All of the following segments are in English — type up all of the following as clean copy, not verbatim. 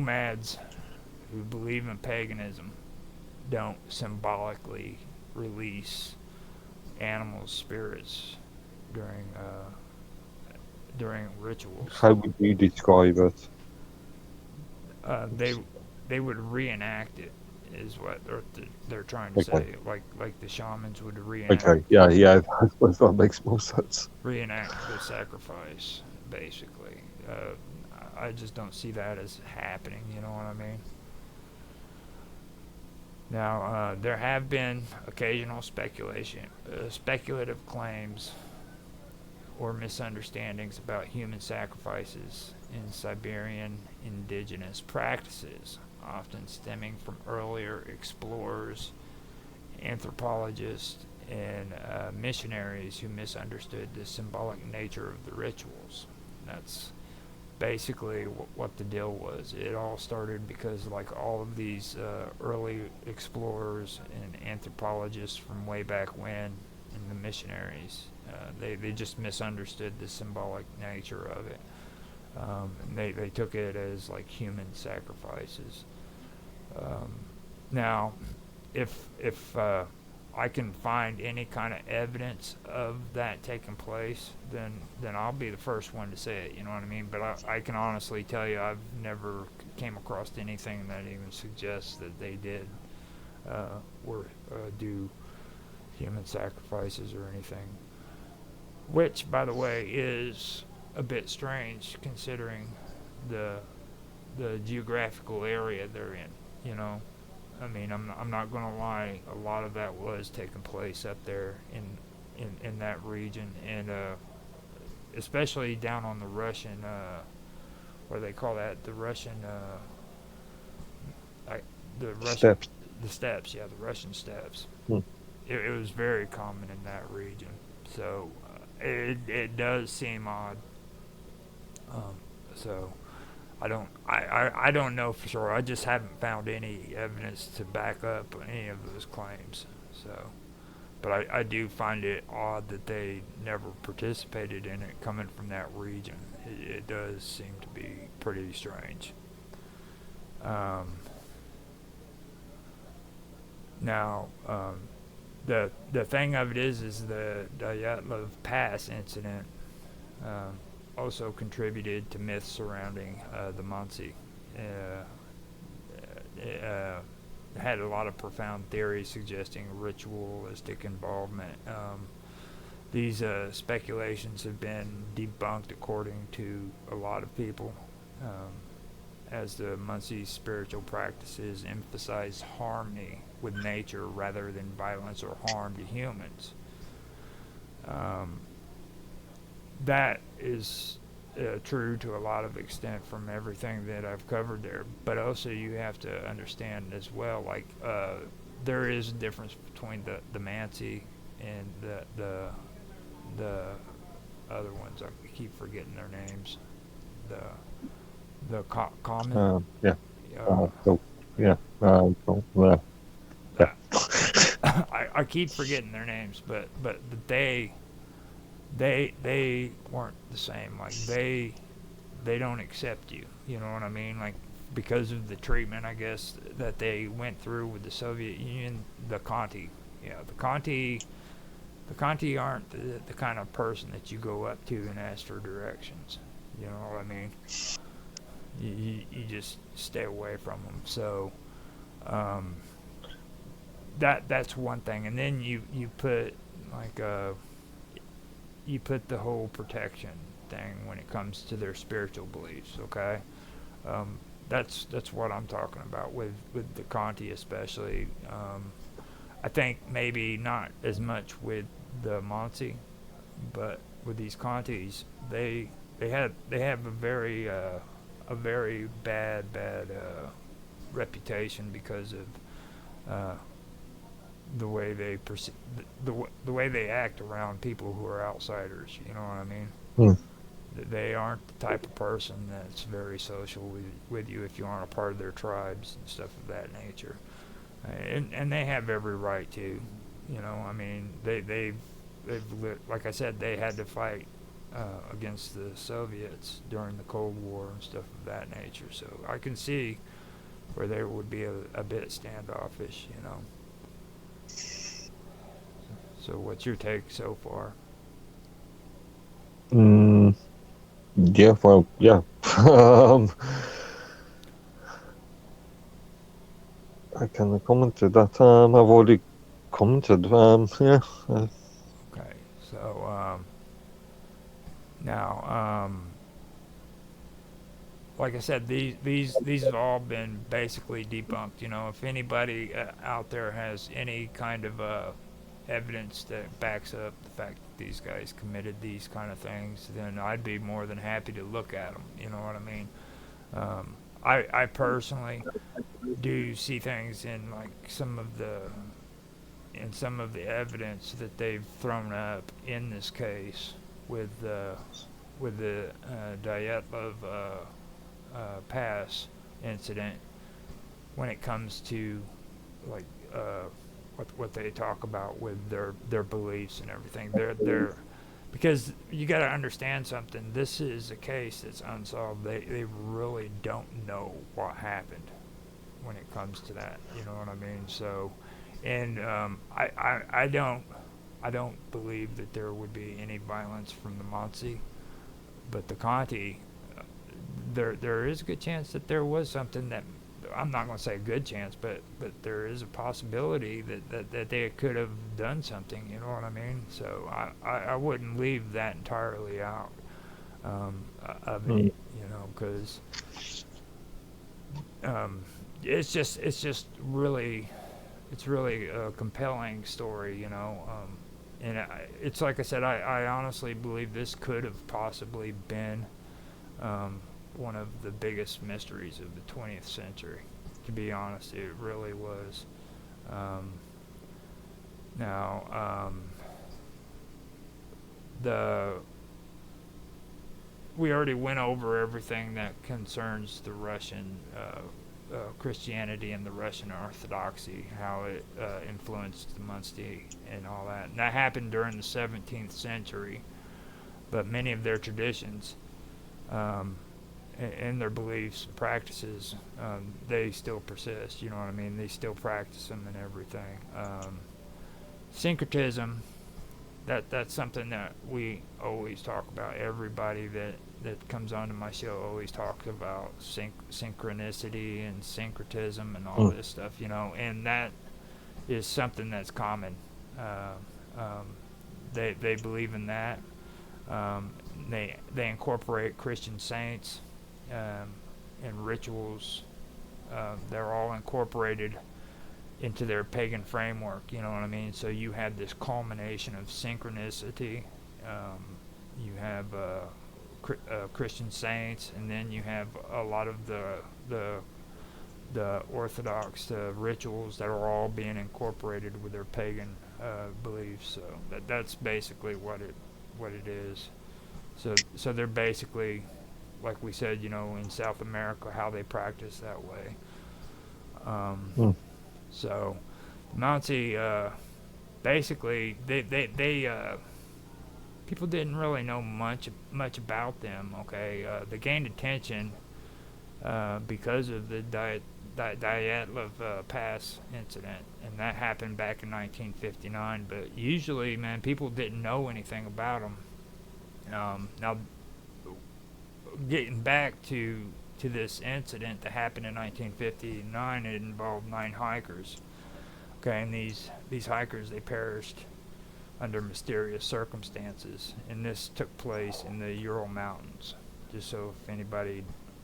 nomads who believe in paganism don't symbolically release animal spirits during during rituals. How would you describe it? They would reenact it, is what they're trying to Okay. say. Like the shamans would Okay. Yeah. Yeah. That makes more sense. reenact the sacrifice, basically. I just don't see that as happening. You know what I mean? Now, there have been occasional speculative claims or misunderstandings about human sacrifices in Siberian indigenous practices, often stemming from earlier explorers, anthropologists, and missionaries who misunderstood the symbolic nature of the rituals. That's basically what the deal was. It all started because, like all of these early explorers and anthropologists from way back when, and the missionaries, they just misunderstood the symbolic nature of it. And they took it as like human sacrifices. Um, Now, if I can find any kind of evidence of that taking place, then I'll be the first one to say it. You know what I mean? But I can honestly tell you I've never came across anything that even suggests that they did or do human sacrifices or anything. Which, by the way, is a bit strange considering the the geographical area they're in. You know, I mean, I'm not gonna lie. A lot of that was taking place up there in that region, and especially down on the Russian, what do they call that? The Russian, I, the Russian, Steps. the steppes. Yeah, the Russian steppes. Hmm. It was very common in that region. So it does seem odd. Um, so I don't know for sure. I just haven't found any evidence to back up any of those claims. So, but I do find it odd that they never participated in it coming from that region. It does seem to be pretty strange. Um, Now, the thing of it is the Dyatlov Pass incident um, also contributed to myths surrounding the Muncie. Had a lot of profound theories suggesting ritualistic involvement. These speculations have been debunked according to a lot of people, as the Muncie's spiritual practices emphasize harmony with nature rather than violence or harm to humans. Um, that is true to a lot of extent from everything that I've covered there. But also, you have to understand as well, like there is a difference between the Mansi and the other ones. I keep forgetting their names. The common. Yeah. Uh, So, yeah. So, yeah. I keep forgetting their names, but they weren't the same. Like they don't accept you. You know what I mean? Like because of the treatment, I guess that they went through with the Soviet Union, the Conti. Yeah, the Conti aren't the kind of person that you go up to and ask for directions. You know what I mean? You just stay away from them. So um, that's one thing, and then you put like you put the whole protection thing when it comes to their spiritual beliefs. Okay, um, that's what I'm talking about with the Conti especially. I think maybe not as much with the Monty, but with these Contis, they have a very bad reputation because of uh, the way they the way they act around people who are outsiders. You know what I mean? Hmm. They aren't the type of person that's very social with you if you aren't a part of their tribes and stuff of that nature. And they have every right to. You know, I mean, they've like I said, they had to fight against the Soviets during the Cold War and stuff of that nature. So I can see where they would be a bit standoffish, you know. So what's your take so far? Mm, yeah, well, yeah. um, I can comment to that. I've already commented. Yeah. Okay, so now, like I said, these have all been basically debunked. You know, if anybody out there has any kind of evidence that backs up the fact that these guys committed these kind of things, then I'd be more than happy to look at them. You know what I mean? Um, I personally do see things in like some of the evidence that they've thrown up in this case with the Dyatlov Pass incident when it comes to like what they talk about with their beliefs and everything. They're because you got to understand something. This is a case that's unsolved. They really don't know what happened when it comes to that. You know what I mean? So, and I don't believe that there would be any violence from the Monsi, but the Conti, there is a good chance that there was something that I'm not going to say a good chance, but there is a possibility that they could have done something. You know what I mean? So I wouldn't leave that entirely out of it. Mm, You know, because um, it's just really it's really a compelling story. You know. And it's like I said, I honestly believe this could have possibly been one of the biggest mysteries of the 20th century. To be honest, it really was. Um, now, the we already went over everything that concerns the Russian Christianity and the Russian Orthodoxy, how it influenced the Munster and all that. And that happened during the 17th century, but many of their traditions um, and their beliefs and practices, they still persist. You know what I mean? They still practice them and everything. Syncretism, that's something that we always talk about. Everybody that comes onto my show always talks about synchronicity and syncretism and all mm, this stuff, you know, and that is something that's common. Uh, um, they believe in that. Um, they incorporate Christian saints um, and rituals. They're all incorporated into their pagan framework. You know what I mean? So you have this culmination of synchronicity. Um, you have Christian saints, and then you have a lot of the Orthodox rituals that are all being incorporated with their pagan beliefs. So that's basically what it is. So they're basically, like we said, you know, in South America, how they practice that way. Um, mm, so Nazi, basically, they people didn't really know much about them. Okay, they gained attention because of the Dyatlov Pass incident, and that happened back in 1959. But usually, man, people didn't know anything about them. Now, getting back to this incident that happened in 1959, it involved 9 hikers. Okay, and these hikers, they perished under mysterious circumstances, and this took place in the Ural Mountains. Just so if anybody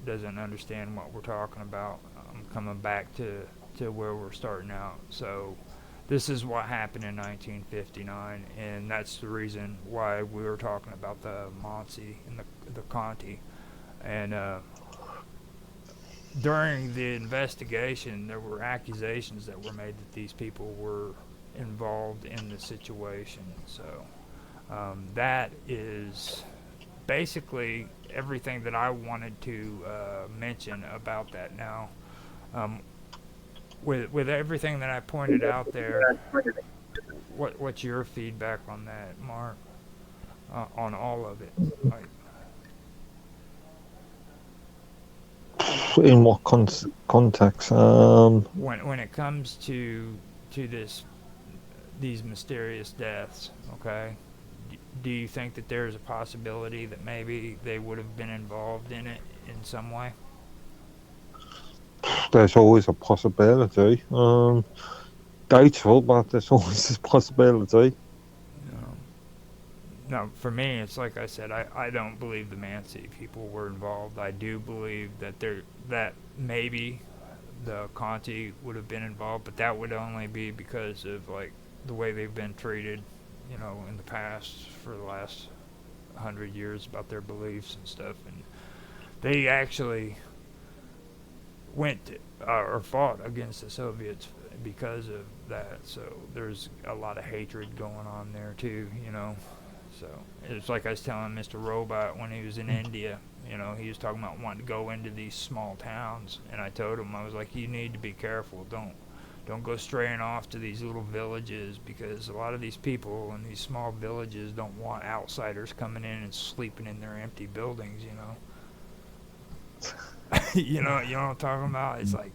doesn't understand what we're talking about, I'm coming back to where we're starting out. So this is what happened in 1959, and that's the reason why we were talking about the Monsi and the Conti. And during the investigation, there were accusations that were made that these people were involved in the situation. So that is basically everything that I wanted to mention about that. Now, um, with everything that I pointed out there, what's your feedback on that, Mark? on all of it. Like, In what context? when it comes to these mysterious deaths, okay? Do you think that there's a possibility that maybe they would have been involved in it in some way? There's always a possibility. Doubtful, but there's always a possibility. Um, no, for me, it's like I said, I don't believe the Mansi people were involved. I do believe that maybe the Conti would have been involved, but that would only be because of like the way they've been treated, in the past for the last 100 years about their beliefs and stuff. And they actually went or fought against the Soviets because of that. So there's a lot of hatred going on there too. So it's like I was telling Mr. Robot when he was in India. He was talking about wanting to go into these small towns, and I told him, I was like, you need to be careful. Don't go straying off to these little villages, because a lot of these people in these small villages don't want outsiders coming in and sleeping in their empty buildings. You know what I'm talking about? It's like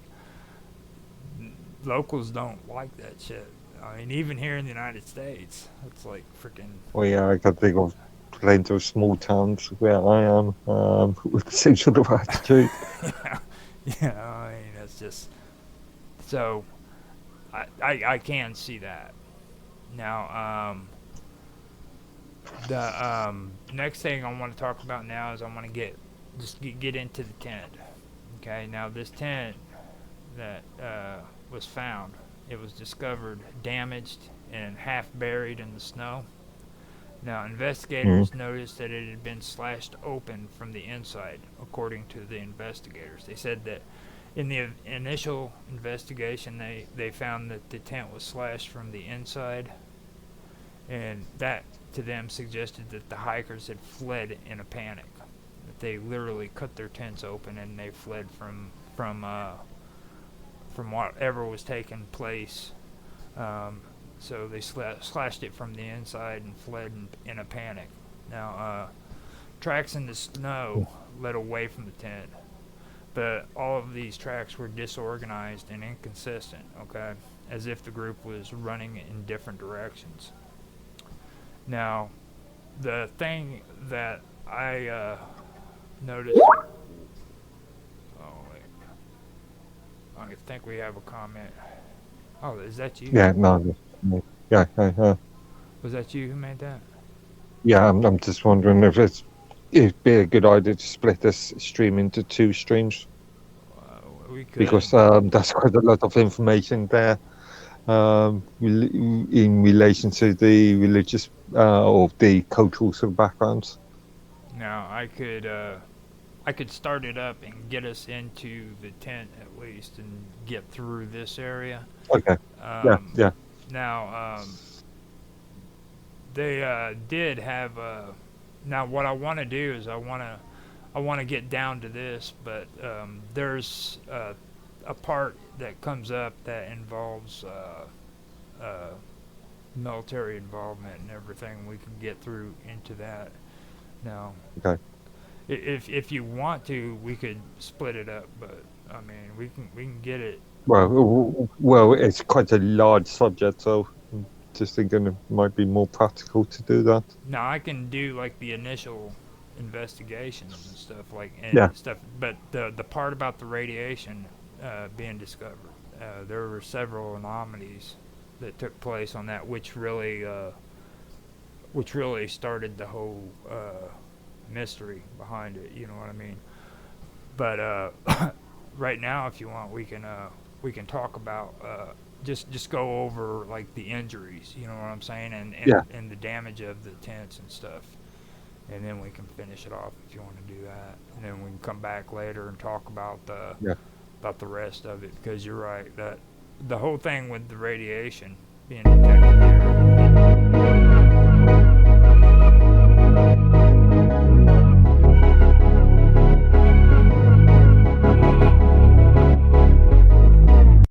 locals don't like that shit. I mean, even here in the United States, it's like freaking. Well, yeah, I can think of plenty of small towns where I am with the same sort of attitude. Yeah, I mean, it's just so. I can see that. Now, the next thing I want to talk about now is I want to get into the tent. Okay, now this tent that was found, it was discovered damaged and half buried in the snow. Now, Mm. investigators noticed that it had been slashed open from the inside, according to the investigators. They said that in the initial investigation, they found that the tent was slashed from the inside, and that to them suggested that the hikers had fled in a panic. That they literally cut their tents open and they fled from whatever was taking place. So they slashed it from the inside and fled in a panic. Now, tracks in the snow led away from the tent, but all of these tracks were disorganized and inconsistent, okay? As if the group was running in different directions. Now, the thing that I noticed. Oh, wait. I think we have a comment. Oh, is that you? Yeah, no, yeah. Was that you who made that? Yeah, I'm just wondering if it'd be a good idea to split this stream into two streams, We could. because that's quite a lot of information there in relation to the religious or the cultural sort of backgrounds. Now, I could start it up and get us into the tent at least and get through this area. Okay. Um, Yeah. Now, they did have. Now, what I want to do is I want to get down to this, but there's a part that comes up that involves military involvement and everything. We can get through into that. Now, Okay. if you want to, we could split it up, but I mean, we can get it. Well, it's quite a large subject, so I'm just thinking it might be more practical to do that. Now I can do like the initial investigations and stuff Yeah. stuff, but the part about the radiation being discovered, there were several anomalies that took place on that, which really started the whole mystery behind it. You know what I mean? But right now, if you want, we can talk about just go over like the injuries. You know what I'm saying, Yeah. and the damage of the tents and stuff, and then we can finish it off if you want to do that, and then we can come back later and talk Yeah. about the rest of it, because you're right that the whole thing with the radiation being detected there